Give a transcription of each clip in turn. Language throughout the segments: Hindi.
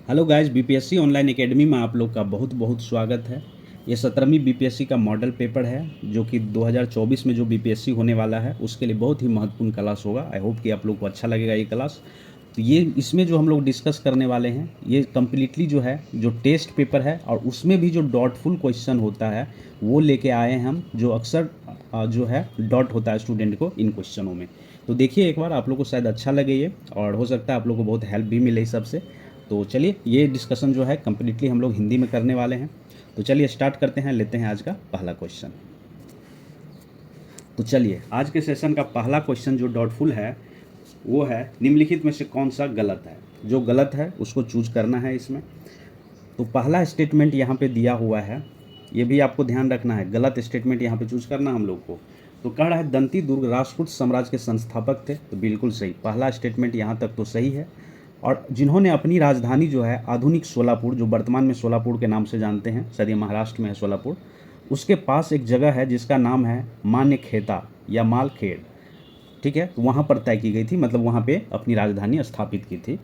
Hello guys, BPSC online academy में आप लोग का बहुत बहुत स्वागत है। ये 17वीं बीपीएससी का मॉडल पेपर है जो कि 2024 में जो बीपीएससी होने वाला है उसके लिए बहुत ही महत्वपूर्ण क्लास होगा। आई होप कि आप लोग को अच्छा लगेगा ये क्लास। तो ये इसमें जो हम लोग डिस्कस करने वाले हैं ये कम्प्लीटली जो है जो टेस्ट पेपर है और उसमें भी जो डॉटफुल क्वेश्चन होता है वो लेके आए हैं हम, जो अक्सर जो है डॉट होता है स्टूडेंट को इन क्वेश्चनों में। तो देखिए एक बार, आप लोग को शायद अच्छा लगे ये, और हो सकता है आप लोग को बहुत हेल्प भी मिले इस सबसे। तो चलिए, ये डिस्कशन जो है कम्प्लीटली हम लोग हिंदी में करने वाले हैं। तो चलिए स्टार्ट करते हैं, लेते हैं आज का पहला क्वेश्चन। तो चलिए, आज के सेशन का पहला क्वेश्चन जो डॉटफुल है वो है, निम्नलिखित में से कौन सा गलत है। जो गलत है उसको चूज करना है इसमें। तो पहला स्टेटमेंट यहाँ पे दिया हुआ है, ये भी आपको ध्यान रखना है, गलत स्टेटमेंट यहाँ पे चूज करना हम लोग को। तो कह रहा है दंती दुर्ग राष्ट्रकूट साम्राज्य के संस्थापक थे, तो बिल्कुल सही, पहला स्टेटमेंट यहाँ तक तो सही है। और जिन्होंने अपनी राजधानी जो है आधुनिक सोलापुर, जो वर्तमान में सोलापुर के नाम से जानते हैं, शायद ये महाराष्ट्र में है सोलापुर, उसके पास एक जगह है जिसका नाम है मान्यखेता या मालखेड़। ठीक है, तो वहाँ पर तय की गई थी, मतलब वहाँ पे अपनी राजधानी स्थापित की थी।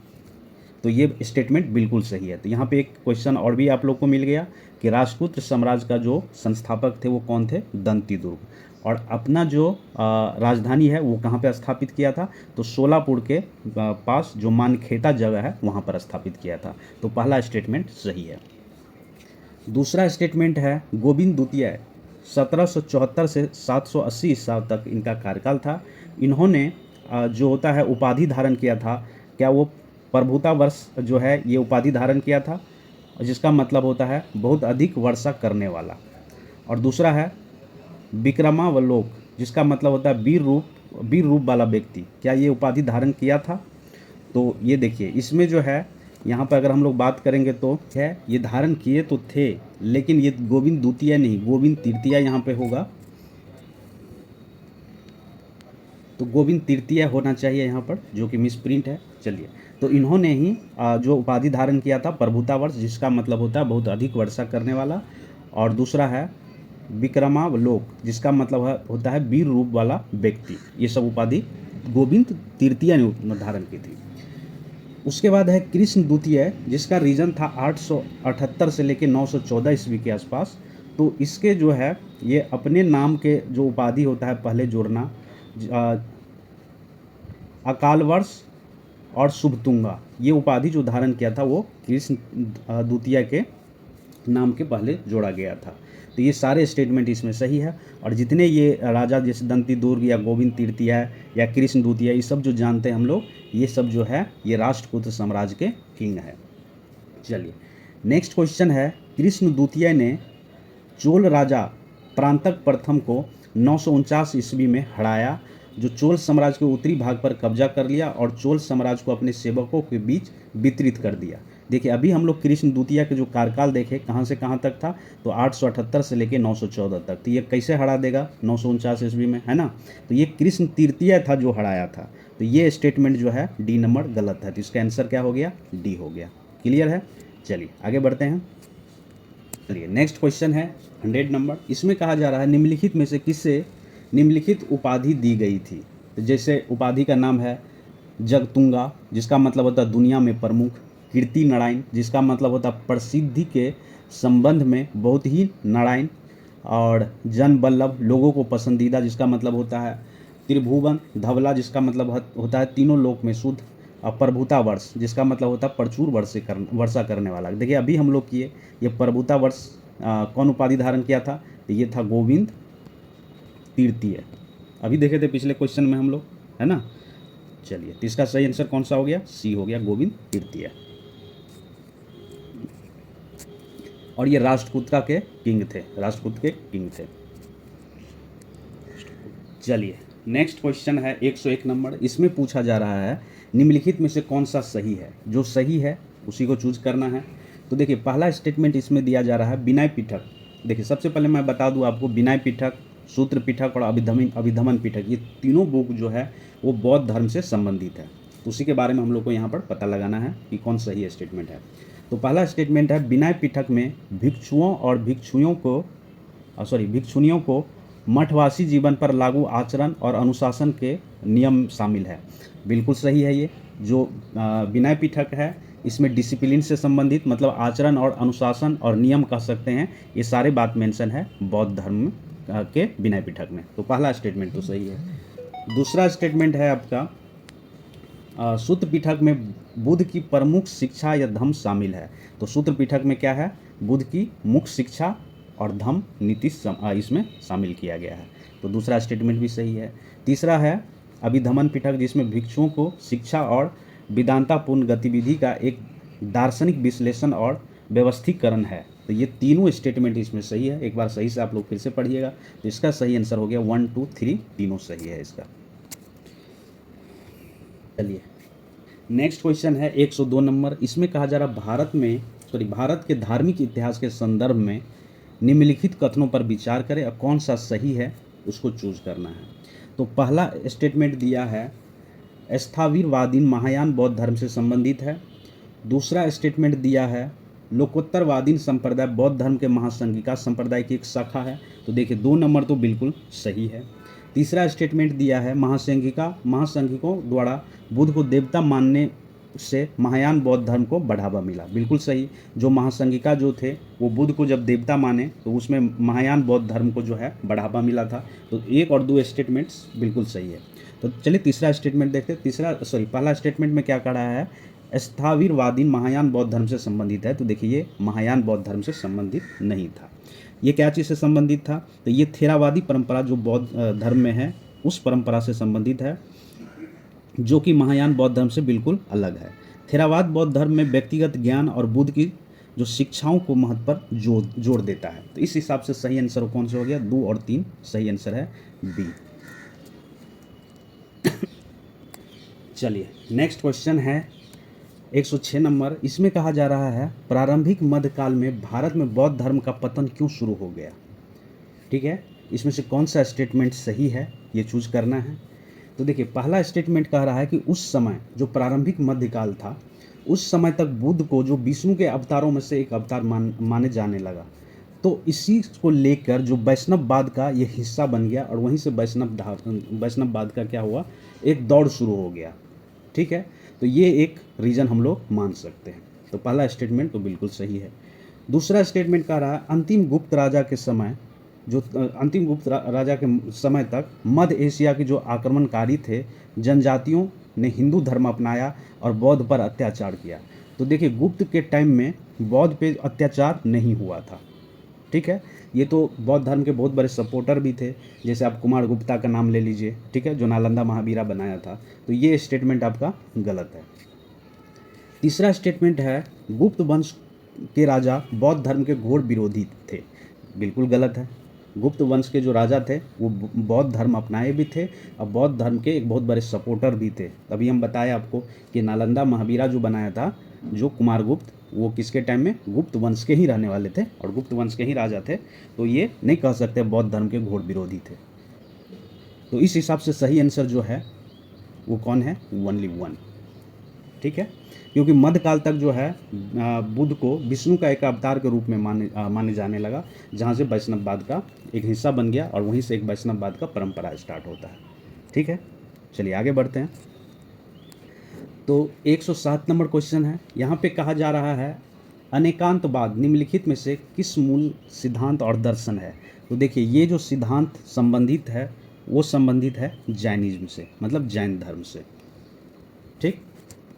तो ये स्टेटमेंट बिल्कुल सही है। तो यहाँ पे एक क्वेश्चन और भी आप लोग को मिल गया कि राजपूत साम्राज्य का जो संस्थापक थे वो कौन थे, दंती दुर्ग। और अपना जो राजधानी है वो कहाँ पे स्थापित किया था, तो सोलापुर के पास जो मानखेता जगह है वहाँ पर स्थापित किया था। तो पहला स्टेटमेंट सही है। दूसरा स्टेटमेंट है गोविंद द्वितीय 1774 से 780 ईसा तक इनका कार्यकाल था। इन्होंने जो होता है उपाधि धारण किया था, क्या वो प्रभुता वर्ष जो है ये उपाधि धारण किया था, जिसका मतलब होता है बहुत अधिक वर्षा करने वाला। और दूसरा है विक्रमावलोक, जिसका मतलब होता है वीर रूप वाला व्यक्ति, क्या ये उपाधि धारण किया था। तो ये देखिए इसमें जो है यहाँ पर अगर हम लोग बात करेंगे तो है ये धारण किए तो थे, लेकिन ये गोविंद द्वितीय नहीं, गोविंद तृतीय यहाँ पे होगा। तो गोविंद तृतीय होना चाहिए यहाँ पर, जो कि मिसप्रिंट है। चलिए, तो इन्होंने ही जो उपाधि धारण किया था प्रभुता वर्ष, जिसका मतलब होता है बहुत अधिक वर्षा करने वाला। और दूसरा है विक्रमावलोक, जिसका मतलब होता है वीर रूप वाला व्यक्ति। ये सब उपाधि गोविंद तृतीय ने धारण की थी। उसके बाद है कृष्ण द्वितीय, जिसका रीजन था 878 से लेकर 914 ईस्वी के आसपास। तो इसके जो है ये अपने नाम के जो उपाधि होता है पहले जोड़ना, अकाल वर्ष और शुभतुंगा, ये उपाधि जो धारण किया था वो कृष्ण द्वितीय के नाम के पहले जोड़ा गया था। तो ये सारे स्टेटमेंट इसमें सही है। और जितने ये राजा जैसे दंती दुर्ग या गोविंद तृतीय या कृष्ण द्वितीय, ये सब जो जानते हैं हम लोग, ये सब जो है ये राष्ट्रकूट साम्राज्य के किंग है। चलिए, नेक्स्ट क्वेश्चन है, कृष्ण द्वितीय ने चोल राजा प्रांतक प्रथम को 949 ईस्वी में हराया, जो चोल साम्राज्य के उत्तरी भाग पर कब्जा कर लिया और चोल साम्राज्य को अपने सेवकों के बीच वितरित कर दिया। देखिए अभी हम लोग कृष्ण द्वितीय के जो कार्यकाल देखे कहाँ से कहाँ तक था, तो 878 से लेकर 914 तक। तो ये कैसे हरा देगा 949 ईस्वी में, है ना। तो ये कृष्ण तृतीय था जो हराया था। तो ये स्टेटमेंट जो है डी नंबर गलत है। तो इसका आंसर क्या हो गया, डी हो गया। क्लियर है। चलिए आगे बढ़ते हैं। चलिए नेक्स्ट क्वेश्चन है 100 नंबर। इसमें कहा जा रहा है निम्नलिखित में से किसे निम्नलिखित उपाधि दी गई थी। तो जैसे उपाधि का नाम है जगतुंगा, जिसका मतलब होता है दुनिया में प्रमुख। कीर्ति नारायण, जिसका मतलब होता है प्रसिद्धि के संबंध में बहुत ही नारायण। और जन वल्लभ, लोगों को पसंदीदा, जिसका मतलब होता है त्रिभुवन धवला, जिसका मतलब होता है तीनों लोक में शुद्ध। और प्रभुता वर्ष, जिसका मतलब होता है प्रचुर वर्षा करने वाला। देखिए अभी हम लोग किए ये प्रभुता वर्ष कौन उपाधि धारण किया था, तो ये था गोविंद तृतीय। अभी देखे थे पिछले क्वेश्चन में हम लोग, है ना। चलिए, तो इसका सही आंसर कौन सा हो गया, सी हो गया, गोविंद तृतीय। और ये राष्ट्रकूट के किंग थे, राष्ट्रकूट के किंग थे। चलिए नेक्स्ट क्वेश्चन है 101 नंबर। इसमें पूछा जा रहा है निम्नलिखित में से कौन सा सही है। जो सही है उसी को चूज करना है। तो देखिए पहला स्टेटमेंट इसमें दिया जा रहा है विनय पिटक। देखिए सबसे पहले मैं बता दूं आपको, विनय पिटक, सूत्र पिटक और अभिधमन पिटक, ये तीनों बुक जो है वो बौद्ध धर्म से संबंधित है। तो उसी के बारे में हम लोग को यहाँ पर पता लगाना है कि कौन सही स्टेटमेंट है। तो पहला स्टेटमेंट है विनय पिटक में भिक्षुओं और भिक्षुणियों को मठवासी जीवन पर लागू आचरण और अनुशासन के नियम शामिल है। बिल्कुल सही है। ये जो विनय पिटक है इसमें डिसिप्लिन से संबंधित मतलब आचरण और अनुशासन और नियम कह सकते हैं, ये सारे बात मेंशन है बौद्ध धर्म के विनय पिटक में। तो पहला स्टेटमेंट तो सही है। दूसरा स्टेटमेंट है आपका सूत्र पिटक में बुद्ध की प्रमुख शिक्षा या धम्म शामिल है। तो सूत्र पिटक में क्या है, बुद्ध की मुख्य शिक्षा और धम्म नीति इसमें शामिल किया गया है। तो दूसरा स्टेटमेंट भी सही है। तीसरा है अभिधम्म पिटक, जिसमें भिक्षुओं को शिक्षा और वेदांतापूर्ण गतिविधि का एक दार्शनिक विश्लेषण और व्यवस्थीकरण है। तो ये तीनों स्टेटमेंट इसमें सही है। एक बार सही से आप लोग फिर से पढ़िएगा। तो इसका सही आंसर हो गया 1, 2, 3 तीनों सही है इसका। चलिए नेक्स्ट क्वेश्चन है 102 नंबर। इसमें कहा जा रहा भारत के धार्मिक इतिहास के संदर्भ में निम्नलिखित कथनों पर विचार करें और कौन सा सही है उसको चूज करना है। तो पहला स्टेटमेंट दिया है स्थाविरवादीन महायान बौद्ध धर्म से संबंधित है। दूसरा स्टेटमेंट दिया है लोकोत्तरवादीन संप्रदाय बौद्ध धर्म के महासंघिका संप्रदाय की एक शाखा है। तो देखिए 2 नंबर तो बिल्कुल सही है। तीसरा स्टेटमेंट दिया है महासंघिकों द्वारा बुद्ध को देवता मानने से महायान बौद्ध धर्म को बढ़ावा मिला। बिल्कुल सही। जो महासंघिका जो थे वो बुद्ध को जब देवता माने तो उसमें महायान बौद्ध धर्म को जो है बढ़ावा मिला था। तो 1 और 2 स्टेटमेंट्स बिल्कुल सही है। तो चलिए तीसरा स्टेटमेंट देखते हैं। पहला स्टेटमेंट में क्या कह रहा है, स्थाविरवादीन महायान बौद्ध धर्म से संबंधित है। तो देखिए ये महायान बौद्ध धर्म से संबंधित नहीं था। ये क्या चीज़ से संबंधित था, तो ये थेरावादी परंपरा जो बौद्ध धर्म में है उस परंपरा से संबंधित है, जो कि महायान बौद्ध धर्म से बिल्कुल अलग है। थेरावाद बौद्ध धर्म में व्यक्तिगत ज्ञान और बुद्ध की जो शिक्षाओं को महत्व पर जोड़ देता है। तो इस हिसाब से सही आंसर कौन सा हो गया, 2 और 3 सही आंसर है बी। चलिए नेक्स्ट क्वेश्चन है 106 नंबर। इसमें कहा जा रहा है प्रारंभिक मध्यकाल में भारत में बौद्ध धर्म का पतन क्यों शुरू हो गया। ठीक है, इसमें से कौन सा स्टेटमेंट सही है ये चूज करना है। तो देखिए पहला स्टेटमेंट कह रहा है कि उस समय जो प्रारंभिक मध्यकाल था उस समय तक बुद्ध को जो विष्णु के अवतारों में से एक अवतार माने जाने लगा। तो इसी को लेकर जो वैष्णववाद का ये हिस्सा बन गया और वहीं से वैष्णववाद का क्या हुआ, एक दौड़ शुरू हो गया। ठीक है, तो ये एक रीज़न हम लोग मान सकते हैं। तो पहला स्टेटमेंट तो बिल्कुल सही है। दूसरा स्टेटमेंट कह रहा है अंतिम गुप्त राजा के समय तक मध्य एशिया के जो आक्रमणकारी थे जनजातियों ने हिंदू धर्म अपनाया और बौद्ध पर अत्याचार किया। तो देखिए गुप्त के टाइम में बौद्ध पे अत्याचार नहीं हुआ था। ठीक है, ये तो बौद्ध धर्म के बहुत बड़े सपोर्टर भी थे, जैसे आप कुमार गुप्ता का नाम ले लीजिए। ठीक है, जो नालंदा महावीरा बनाया था। तो ये स्टेटमेंट आपका गलत है। तीसरा स्टेटमेंट है गुप्त वंश के राजा बौद्ध धर्म के घोर विरोधी थे। बिल्कुल गलत है। गुप्त वंश के जो राजा थे वो बौद्ध धर्म अपनाए भी थे और बौद्ध धर्म के एक बहुत बड़े सपोर्टर भी थे। तभी हम बताए आपको कि नालंदा महावीरा जो बनाया था जो कुमारगुप्त, वो किसके टाइम में, गुप्त वंश के ही रहने वाले थे और गुप्त वंश के ही राजा थे। तो ये नहीं कह सकते बौद्ध धर्म के घोर विरोधी थे। तो इस हिसाब से सही आंसर जो है वो कौन है, ओनली 1। ठीक है, क्योंकि मध्यकाल तक जो है बुद्ध को विष्णु का एक अवतार के रूप में माने जाने लगा, जहाँ से वैष्णववाद का एक हिस्सा बन गया और वहीं से एक वैष्णववाद का परंपरा स्टार्ट होता है। ठीक है, चलिए आगे बढ़ते हैं। तो 107 नंबर क्वेश्चन है। यहाँ पे कहा जा रहा है अनेकांतवाद निम्नलिखित में से किस मूल सिद्धांत और दर्शन है। तो देखिए ये जो सिद्धांत संबंधित है वो संबंधित है जैनिज्म से, मतलब जैन धर्म से। ठीक,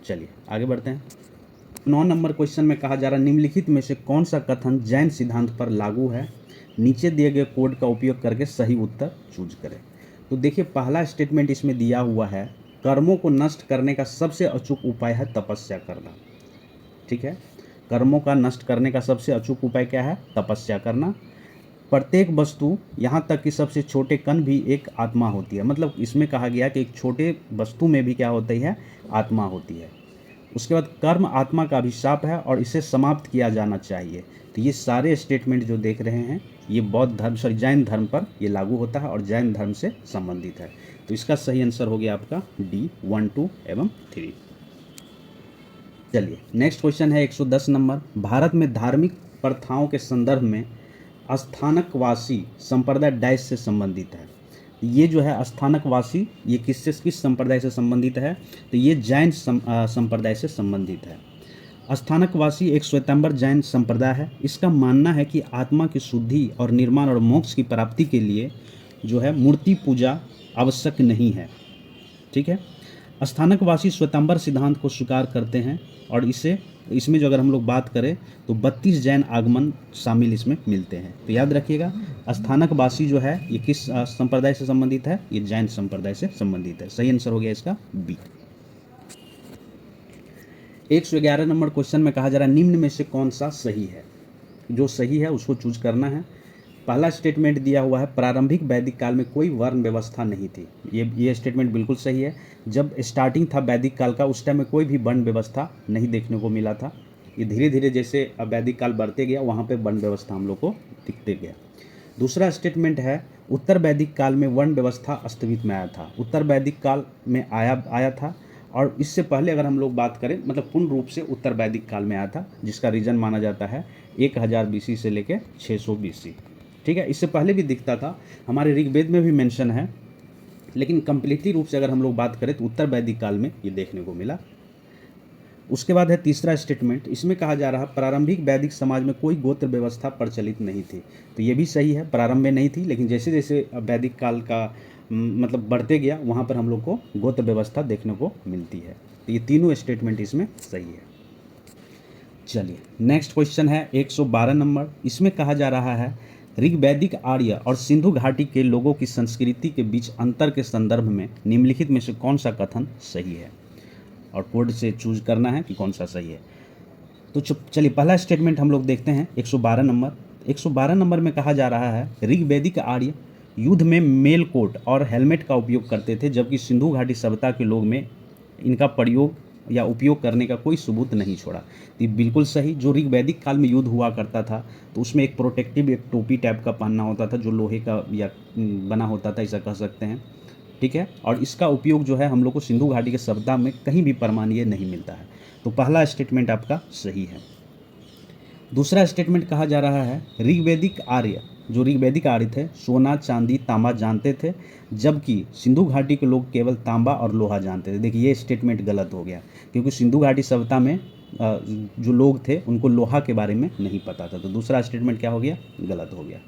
चलिए आगे बढ़ते हैं। 9 नंबर क्वेश्चन में कहा जा रहा है निम्नलिखित में से कौन सा कथन जैन सिद्धांत पर लागू है, नीचे दिए गए कोड का उपयोग करके सही उत्तर चूज करें। तो देखिए पहला स्टेटमेंट इसमें दिया हुआ है कर्मों को नष्ट करने का सबसे अचूक उपाय है तपस्या करना। ठीक है, कर्मों का नष्ट करने का सबसे अचूक उपाय क्या है, तपस्या करना। प्रत्येक वस्तु यहाँ तक कि सबसे छोटे कण भी एक आत्मा होती है। मतलब इसमें कहा गया कि एक छोटे वस्तु में भी क्या होती है, आत्मा होती है। उसके बाद कर्म आत्मा का अभिशाप है और इसे समाप्त किया जाना चाहिए। तो ये सारे स्टेटमेंट जो देख रहे हैं ये बौद्ध धर्म जैन धर्म पर ये लागू होता है और जैन धर्म से संबंधित है। तो इसका सही आंसर हो गया आपका डी 1, 2 एवं 3। चलिए नेक्स्ट क्वेश्चन है 110 नंबर। भारत में धार्मिक प्रथाओं के संदर्भ में स्थानकवासी संप्रदाय डैश से संबंधित है। ये जो है स्थानकवासी ये किस संप्रदाय से संबंधित है, तो ये जैन संप्रदाय से संबंधित है। स्थानकवासी एक श्वेतांबर जैन संप्रदाय है। इसका मानना है कि आत्मा की शुद्धि और निर्माण और मोक्ष की प्राप्ति के लिए जो है मूर्ति पूजा आवश्यक नहीं है। ठीक है। स्थानकवासी श्वेतांबर सिद्धांत को स्वीकार करते हैं और इसमें जो अगर हम लोग बात करें तो 32 जैन आगमन शामिल इसमें मिलते हैं। तो याद रखिएगा, स्थानकवासी जो है ये किस संप्रदाय से संबंधित है? ये जैन संप्रदाय से संबंधित है। सही आंसर हो गया इसका बी। 111 नंबर क्वेश्चन में कहा जा रहा है निम्न में से कौन सा सही है? जो सही है उसको चूज करना है। पहला स्टेटमेंट दिया हुआ है प्रारंभिक वैदिक काल में कोई वर्ण व्यवस्था नहीं थी। ये स्टेटमेंट बिल्कुल सही है। जब स्टार्टिंग था वैदिक काल का उस टाइम में कोई भी वर्ण व्यवस्था नहीं देखने को मिला था। ये धीरे धीरे जैसे वैदिक काल बढ़ते गया वहाँ पे वर्ण व्यवस्था हम लोग को दिखते गया। दूसरा स्टेटमेंट है उत्तर वैदिक काल में वर्ण व्यवस्था अस्तित्व में आया था। उत्तर वैदिक काल में आया था और इससे पहले अगर हम लोग बात करें मतलब पूर्ण रूप से उत्तर वैदिक काल में आया था, जिसका रीजन माना जाता है 1000 BC से लेकर 600 BC। ठीक है। इससे पहले भी दिखता था, हमारे ऋग्वेद में भी मेंशन है, लेकिन कंप्लीटली रूप से अगर हम लोग बात करें तो उत्तर वैदिक काल में ये देखने को मिला। उसके बाद है तीसरा स्टेटमेंट, इसमें कहा जा रहा है प्रारंभिक वैदिक समाज में कोई गोत्र व्यवस्था प्रचलित नहीं थी। तो ये भी सही है, प्रारंभ में नहीं थी, लेकिन जैसे जैसे वैदिक काल का मतलब बढ़ते गया वहाँ पर हम लोग को गोत्र व्यवस्था देखने को मिलती है। तो ये तीनों स्टेटमेंट इसमें सही है। चलिए नेक्स्ट क्वेश्चन है 112 नंबर। इसमें कहा जा रहा है ऋग्वैदिक आर्य और सिंधु घाटी के लोगों की संस्कृति के बीच अंतर के संदर्भ में निम्नलिखित में से कौन सा कथन सही है? और कोड से चूज करना है कि कौन सा सही है। तो चलिए पहला स्टेटमेंट हम लोग देखते हैं 112 नंबर। 112 नंबर में कहा जा रहा है ऋग्वैदिक आर्य युद्ध में मेल कोट और हेलमेट का उपयोग करते थे, जबकि सिंधु घाटी सभ्यता के लोग में इनका प्रयोग या उपयोग करने का कोई सबूत नहीं छोड़ा। तो बिल्कुल सही। जो ऋग्वैदिक काल में युद्ध हुआ करता था तो उसमें एक प्रोटेक्टिव एक टोपी टाइप का पहनना होता था जो लोहे का या बना होता था, ऐसा कह सकते हैं। ठीक है। और इसका उपयोग जो है हम लोग को सिंधु घाटी के सभ्यता में कहीं भी प्रमाणीय नहीं मिलता है। तो पहला स्टेटमेंट आपका सही है। दूसरा स्टेटमेंट कहा जा रहा है ऋग्वैदिक आर्य जो ऋग्वैदिक आर्य थे सोना चांदी तांबा जानते थे, जबकि सिंधु घाटी के लोग केवल तांबा और लोहा जानते थे। देखिए ये स्टेटमेंट गलत हो गया, क्योंकि सिंधु घाटी सभ्यता में जो लोग थे उनको लोहा के बारे में नहीं पता था। तो दूसरा स्टेटमेंट क्या हो गया? गलत हो गया।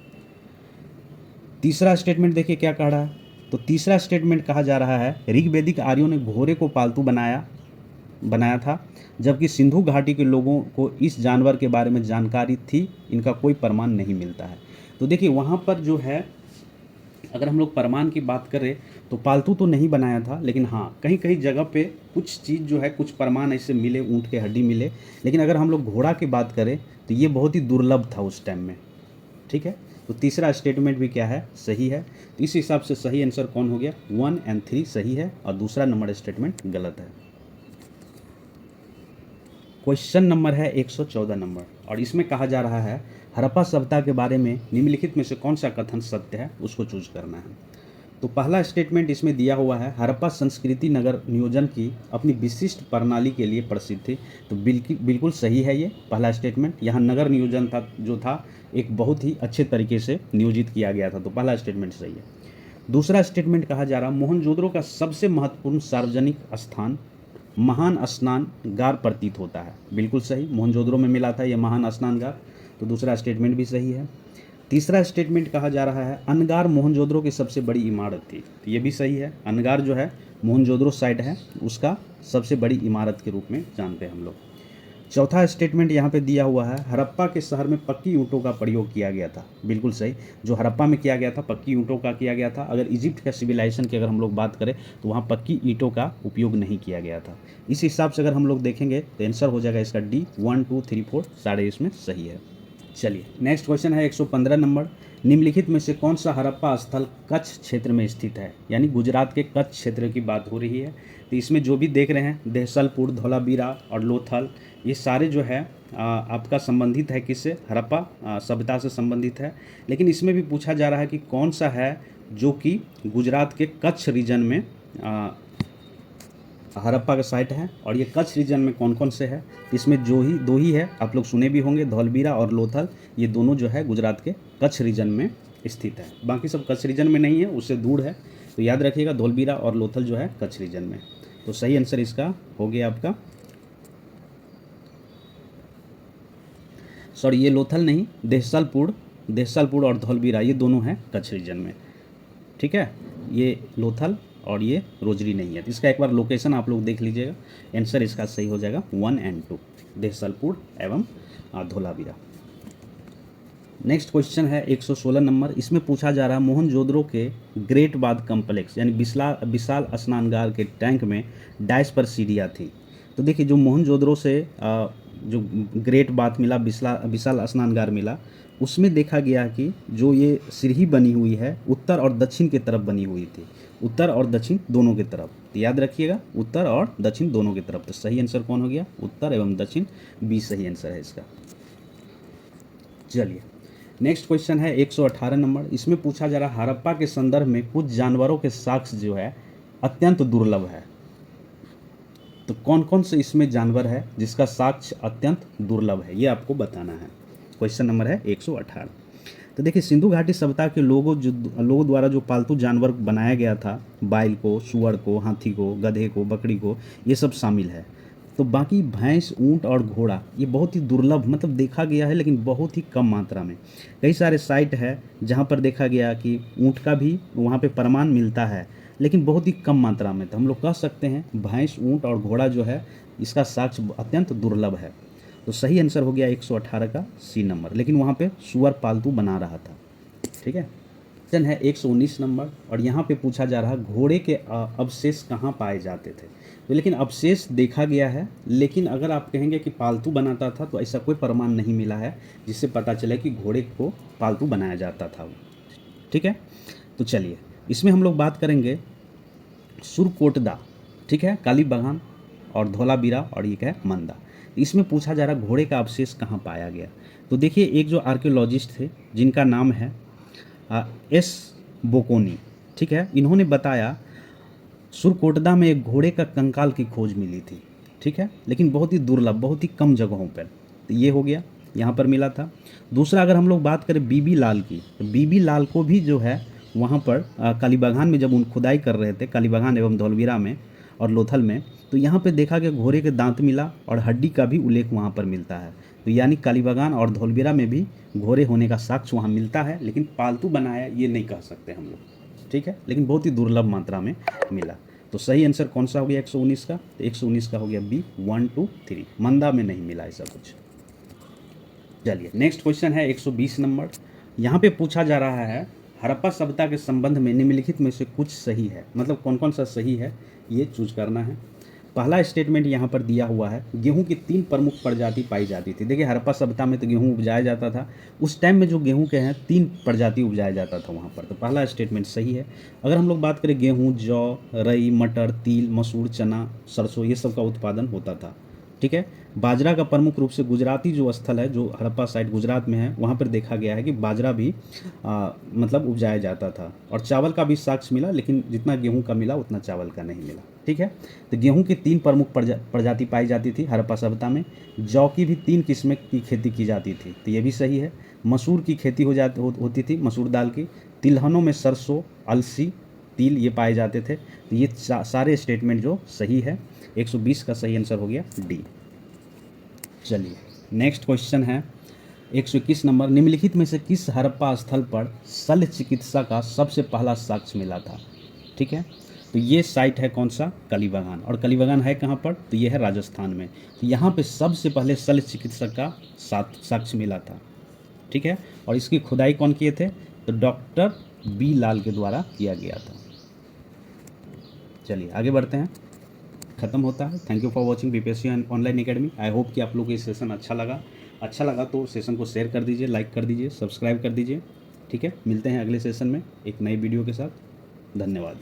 तीसरा स्टेटमेंट देखिए क्या कह रहा है। तो तीसरा स्टेटमेंट कहा जा रहा है ऋग्वैदिक आर्यों ने घोड़े को पालतू बनाया था, जबकि सिंधु घाटी के लोगों को इस जानवर के बारे में जानकारी थी, इनका कोई प्रमाण नहीं मिलता है। तो देखिए वहाँ पर जो है अगर हम लोग प्रमाण की बात करें तो पालतू तो नहीं बनाया था, लेकिन हाँ कहीं कहीं जगह पे कुछ चीज़ जो है कुछ प्रमाण ऐसे मिले, ऊँट के हड्डी मिले। लेकिन अगर हम लोग घोड़ा की बात करें तो ये बहुत ही दुर्लभ था उस टाइम में। ठीक है। तो तीसरा स्टेटमेंट भी क्या है? सही है। तो इस हिसाब से सही आंसर कौन हो गया? 1 और 3 सही है और दूसरा नंबर स्टेटमेंट गलत है। क्वेश्चन नंबर है 114 नंबर और इसमें कहा जा रहा है हड़प्पा सभ्यता के बारे में निम्नलिखित में से कौन सा कथन सत्य है, उसको चूज करना है। तो पहला स्टेटमेंट इसमें दिया हुआ है हड़प्पा संस्कृति नगर नियोजन की अपनी विशिष्ट प्रणाली के लिए प्रसिद्ध थी। तो बिल्कुल सही है ये पहला स्टेटमेंट। यहाँ नगर नियोजन था एक बहुत ही अच्छे तरीके से नियोजित किया गया था। तो पहला स्टेटमेंट सही है। दूसरा स्टेटमेंट कहा जा रहा मोहनजोदड़ो का सबसे महत्वपूर्ण सार्वजनिक स्थान महान स्नानगार प्रतीत होता है। बिल्कुल सही, मोहनजोदड़ो में मिला था ये महान स्नानगार। तो दूसरा स्टेटमेंट भी सही है। तीसरा स्टेटमेंट कहा जा रहा है अनगार मोहनजोदड़ो की सबसे बड़ी इमारत थी। तो ये भी सही है। अनगार जो है मोहनजोदड़ो साइट है उसका सबसे बड़ी इमारत के रूप में जानते हैं हम लोग। चौथा स्टेटमेंट यहाँ पे दिया हुआ है हड़प्पा के शहर में पक्की ईंटों का प्रयोग किया गया था। बिल्कुल सही। जो हड़प्पा में किया गया था पक्की ईंटों का किया गया था। अगर इजिप्ट का सिविलाइजेशन की अगर हम लोग बात करें तो वहाँ पक्की ईंटों का उपयोग नहीं किया गया था। इस हिसाब से अगर हम लोग देखेंगे तो आंसर हो जाएगा इसका डी। 1 2 3 4 सारे इसमें सही है। चलिए नेक्स्ट क्वेश्चन है 115 नंबर। निम्नलिखित में से कौन सा हड़प्पा स्थल कच्छ क्षेत्र में स्थित है? यानी गुजरात के कच्छ क्षेत्र की बात हो रही है। तो इसमें जो भी देख रहे हैं देहसलपुर, धौलावीरा और लोथल, ये सारे जो है आपका संबंधित है किससे? हड़प्पा सभ्यता से संबंधित है। लेकिन इसमें भी पूछा जा रहा है कि कौन सा है जो कि गुजरात के कच्छ रीजन में हड़प्पा का साइट है और ये कच्छ रीजन में कौन कौन से है? इसमें दो ही है, आप लोग सुने भी होंगे, धौलवीरा और लोथल। ये दोनों जो है गुजरात के कच्छ रीजन में स्थित है। बाकी सब कच्छ रीजन में नहीं है, उससे दूर है। तो याद रखिएगा धौलवीरा और लोथल जो है कच्छ रीजन में। तो सही आंसर इसका हो गया आपका सॉरी ये लोथल नहीं, देहसलपुर और धौलवीरा ये दोनों हैं कच्छ रीजन में, ठीक है। ये लोथल और ये रोजरी नहीं है। तो इसका एक बार लोकेशन आप लोग देख लीजिएगा, आंसर इसका सही हो जाएगा 1 और 2, देहसलपुर एवं धौलावीरा। नेक्स्ट क्वेश्चन है 116 नंबर। इसमें पूछा जा रहा है मोहनजोदड़ो के ग्रेट बाथ कम्प्लेक्स यानी विशाल स्नानगार के टैंक में डाइस पर सीढ़ियाँ थी। तो देखिए जो मोहनजोदड़ो से जो ग्रेट बाथ मिला, विशाल स्नानगार मिला, उसमें देखा गया कि जो ये सीढ़ी बनी हुई है उत्तर और दक्षिण की तरफ बनी हुई थी, उत्तर और दक्षिण दोनों की तरफ। तो याद रखिएगा उत्तर और दक्षिण दोनों की तरफ। तो सही आंसर कौन हो गया? उत्तर एवं दक्षिण, बी सही आंसर है इसका। चलिए नेक्स्ट क्वेश्चन है 118 नंबर। इसमें पूछा जा रहा है हड़प्पा के संदर्भ में कुछ जानवरों के साक्ष्य जो है अत्यंत दुर्लभ है। तो कौन कौन से इसमें जानवर है जिसका साक्ष्य अत्यंत दुर्लभ है, ये आपको बताना है। क्वेश्चन नंबर है 118। तो देखिए सिंधु घाटी सभ्यता के लोगों द्वारा जो पालतू जानवर बनाया गया था, बैल को, सुअर को, हाथी को, गधे को, बकरी को, ये सब शामिल है। तो बाकी भैंस, ऊंट और घोड़ा ये बहुत ही दुर्लभ मतलब देखा गया है, लेकिन बहुत ही कम मात्रा में। कई सारे साइट है जहाँ पर देखा गया कि ऊंट का भी वहाँ पे प्रमाण मिलता है, लेकिन बहुत ही कम मात्रा में। तो हम लोग कह सकते हैं भैंस, ऊंट और घोड़ा जो है इसका साक्ष्य अत्यंत दुर्लभ है। तो सही आंसर हो गया 118 का सी नंबर, लेकिन वहाँ पे सुअर पालतू बना रहा था, ठीक है। क्वेश्चन है 119 नंबर और यहाँ पे पूछा जा रहा है घोड़े के अवशेष कहाँ पाए जाते थे। तो लेकिन अवशेष देखा गया है, लेकिन अगर आप कहेंगे कि पालतू बनाता था तो ऐसा कोई प्रमाण नहीं मिला है जिससे पता चले कि घोड़े को पालतू बनाया जाता था, ठीक है। तो चलिए इसमें हम लोग बात करेंगे सुरकोटदा, ठीक है, कालीबागान और धौलावीरा और ये क्या है मंदा। इसमें पूछा जा रहा घोड़े का अवशेष कहाँ पाया गया। तो देखिए एक जो आर्कियोलॉजिस्ट थे जिनका नाम है एस बोकोनी, ठीक है, इन्होंने बताया सुरकोटदा में एक घोड़े का कंकाल की खोज मिली थी, ठीक है, लेकिन बहुत ही दुर्लभ, बहुत ही कम जगहों पर। तो ये हो गया, यहाँ पर मिला था। दूसरा अगर हम लोग बात करें बीबी लाल की, तो बीबी लाल को भी जो है वहाँ पर कालीबागान में जब उन खुदाई कर रहे थे, कालीबागान एवं धौलवीरा में और लोथल में, तो यहाँ पे देखा कि घोड़े के दांत मिला और हड्डी का भी उल्लेख वहाँ पर मिलता है। तो यानी कालीबागान और धौलवीरा में भी घोड़े होने का साक्ष्य वहाँ मिलता है, लेकिन पालतू बनाया ये नहीं कह सकते हम लोग, ठीक है, लेकिन बहुत ही दुर्लभ मात्रा में मिला। तो सही आंसर कौन सा हो गया 119 का? तो 119 का हो गया बी 1, 2, 3, मंदा में नहीं मिला ऐसा कुछ। चलिए नेक्स्ट क्वेश्चन है 120 नंबर। यहाँ पे पूछा जा रहा है हड़प्पा सभ्यता के संबंध में निम्नलिखित में से कुछ सही है, मतलब कौन कौन सा सही है ये चूज करना है। पहला स्टेटमेंट यहाँ पर दिया हुआ है गेहूं की 3 प्रमुख प्रजाति पाई जाती थी। देखिए हड़प्पा सभ्यता में तो गेहूं उपजाया जाता था, उस टाइम में जो गेहूं के हैं 3 प्रजाति उपजाया जाता था वहाँ पर। तो पहला स्टेटमेंट सही है। अगर हम लोग बात करें गेहूं, जौ, रई, मटर, तिल, मसूर, चना, सरसों ये सब का उत्पादन होता था, ठीक है। बाजरा का प्रमुख रूप से गुजराती जो स्थल है, जो हड़प्पा साइड गुजरात में है, वहाँ पर देखा गया है कि बाजरा भी मतलब उपजाया जाता था। और चावल का भी साक्ष्य मिला, लेकिन जितना गेहूं का मिला उतना चावल का नहीं मिला, ठीक है। तो गेहूं की 3 प्रमुख प्रजाति पाई जाती थी हड़प्पा सभ्यता में। जौ की भी 3 किस्में की खेती की जाती थी, तो ये भी सही है। मसूर की खेती होती थी, मसूर दाल की। तिलहनों में सरसों, अलसी, तिल ये पाए जाते थे। तो ये सारे स्टेटमेंट जो सही है, 120 का सही आंसर हो गया डी। चलिए नेक्स्ट क्वेश्चन है 121 नंबर। निम्नलिखित में से किस हड़प्पा स्थल पर शल्य चिकित्सा का सबसे पहला साक्ष्य मिला था, ठीक है। तो ये साइट है कौन सा? कालीबागान। और कालीबागान है कहाँ पर? तो ये है राजस्थान में। तो यहाँ पे सबसे पहले शल्य चिकित्सा का साक्ष्य मिला था, ठीक है। और इसकी खुदाई कौन किए थे? तो डॉक्टर बी लाल के द्वारा किया गया था। चलिए आगे बढ़ते हैं, खत्म होता है। Thank you for watching BPSC online academy. I hope कि आप लोगों को ये सेशन अच्छा लगा तो सेशन को शेयर कर दीजिए, लाइक कर दीजिए, सब्सक्राइब कर दीजिए, ठीक है। मिलते हैं अगले सेशन में एक नई वीडियो के साथ। धन्यवाद।